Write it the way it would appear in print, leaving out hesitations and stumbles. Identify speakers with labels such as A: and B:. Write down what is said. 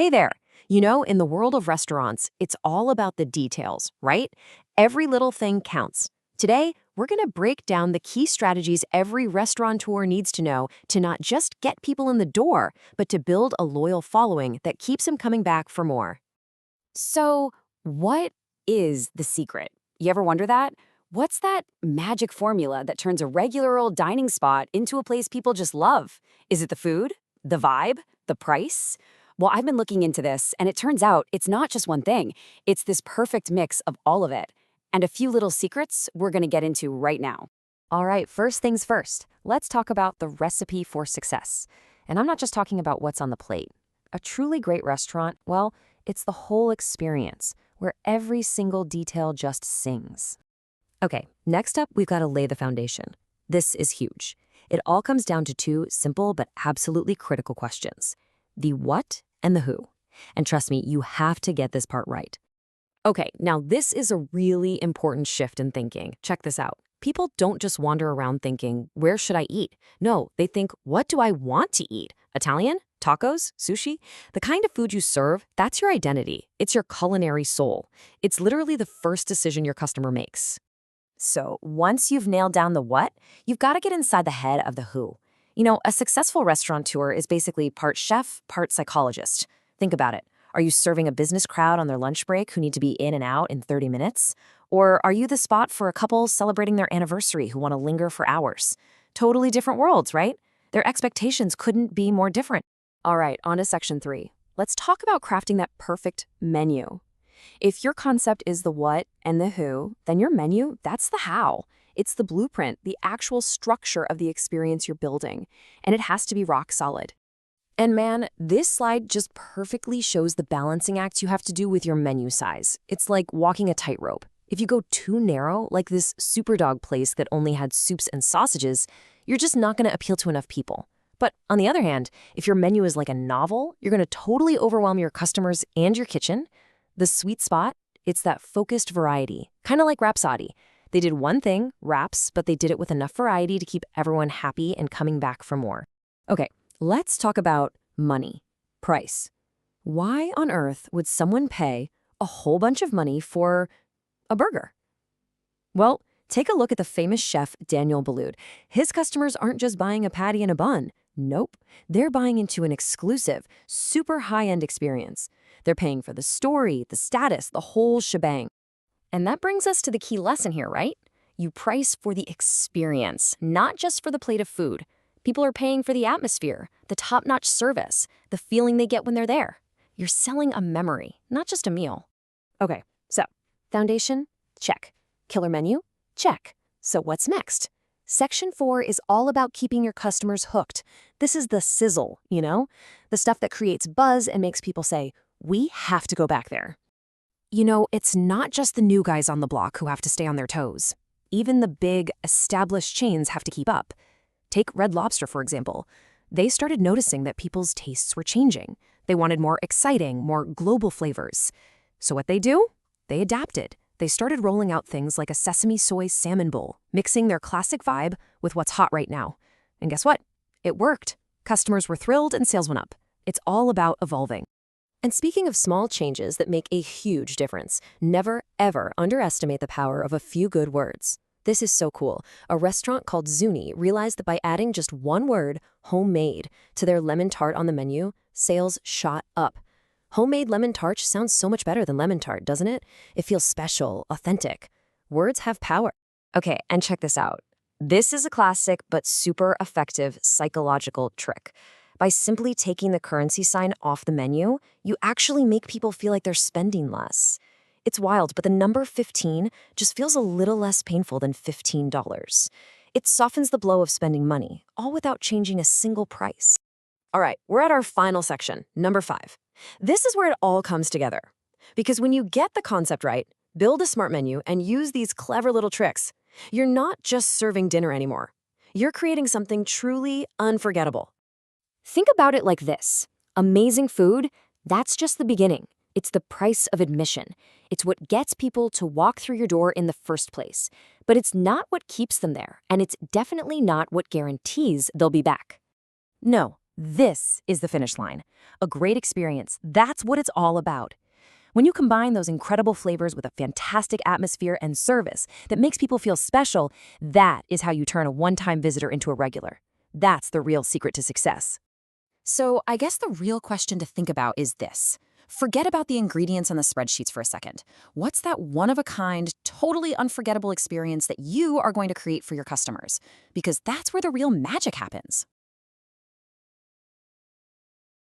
A: Hey there. In the world of restaurants, it's all about the details, right? Every little thing counts. Today, we're going to break down the key strategies every restaurateur needs to know to not just get people in the door, but to build a loyal following that keeps them coming back for more. So, what is the secret? You ever wonder that? What's that magic formula that turns a regular old dining spot into a place people just love? Is it the food? The vibe? The price? Well, I've been looking into this, and it turns out it's not just one thing. It's this perfect mix of all of it. And a few little secrets we're going to get into right now. All right, first things first. Let's talk about the recipe for success. And I'm not just talking about what's on the plate. A truly great restaurant, well, it's the whole experience, where every single detail just sings. Okay, next up, we've got to lay the foundation. This is huge. It all comes down to two simple but absolutely critical questions: the what and the who. And trust me, you have to get this part right. Okay, now this is a really important shift in thinking. Check this out. People don't just wander around thinking, where should I eat? No, they think, what do I want to eat? Italian? Tacos? Sushi? The kind of food you serve, that's your identity. It's your culinary soul. It's literally the first decision your customer makes. So once you've nailed down the what, you've got to get inside the head of the who. A successful restaurateur is basically part chef, part psychologist. Think about it. Are you serving a business crowd on their lunch break who need to be in and out in 30 minutes? Or are you the spot for a couple celebrating their anniversary who want to linger for hours? Totally different worlds, right? Their expectations couldn't be more different. All right, on to section 3. Let's talk about crafting that perfect menu. If your concept is the what and the who, then your menu, that's the how. It's the blueprint, the actual structure of the experience you're building, and it has to be rock solid. And man, this slide just perfectly shows the balancing act you have to do with your menu size. It's like walking a tightrope. If you go too narrow, like this Superdog place that only had soups and sausages, you're just not going to appeal to enough people. But on the other hand, if your menu is like a novel, you're going to totally overwhelm your customers and your kitchen. The sweet spot, it's that focused variety, kind of like Rhapsody. They did one thing, wraps, but they did it with enough variety to keep everyone happy and coming back for more. Okay, let's talk about money, price. Why on earth would someone pay a whole bunch of money for a burger? Well, take a look at the famous chef Daniel Boulud. His customers aren't just buying a patty and a bun. Nope, they're buying into an exclusive, super high-end experience. They're paying for the story, the status, the whole shebang. And that brings us to the key lesson here, right? You price for the experience, not just for the plate of food. People are paying for the atmosphere, the top-notch service, the feeling they get when they're there. You're selling a memory, not just a meal. Okay, so foundation, check. Killer menu, check. So what's next? Section 4 is all about keeping your customers hooked. This is the sizzle, the stuff that creates buzz and makes people say, we have to go back there. It's not just the new guys on the block who have to stay on their toes. Even the big, established chains have to keep up. Take Red Lobster, for example. They started noticing that people's tastes were changing. They wanted more exciting, more global flavors. So what they do? They adapted. They started rolling out things like a sesame soy salmon bowl, mixing their classic vibe with what's hot right now. And guess what? It worked. Customers were thrilled and sales went up. It's all about evolving. And speaking of small changes that make a huge difference, never, ever underestimate the power of a few good words. This is so cool. A restaurant called Zuni realized that by adding just one word, homemade, to their lemon tart on the menu, sales shot up. Homemade lemon tart sounds so much better than lemon tart, doesn't it? It feels special, authentic. Words have power. Okay, and check this out. This is a classic but super effective psychological trick. By simply taking the currency sign off the menu, you actually make people feel like they're spending less. It's wild, but the number 15 just feels a little less painful than $15. It softens the blow of spending money, all without changing a single price. All right, we're at our final section, number 5. This is where it all comes together. Because when you get the concept right, build a smart menu, and use these clever little tricks, you're not just serving dinner anymore. You're creating something truly unforgettable. Think about it like this. Amazing food, that's just the beginning. It's the price of admission. It's what gets people to walk through your door in the first place. But it's not what keeps them there, and it's definitely not what guarantees they'll be back. No, This is the finish line. A great experience. That's what it's all about. When you combine those incredible flavors with a fantastic atmosphere and service that makes people feel special, that is how you turn a one-time visitor into a regular. That's the real secret to success. So I guess the real question to think about is this. Forget about the ingredients on the spreadsheets for a second. What's that one-of-a-kind, totally unforgettable experience that you are going to create for your customers? Because that's where the real magic happens.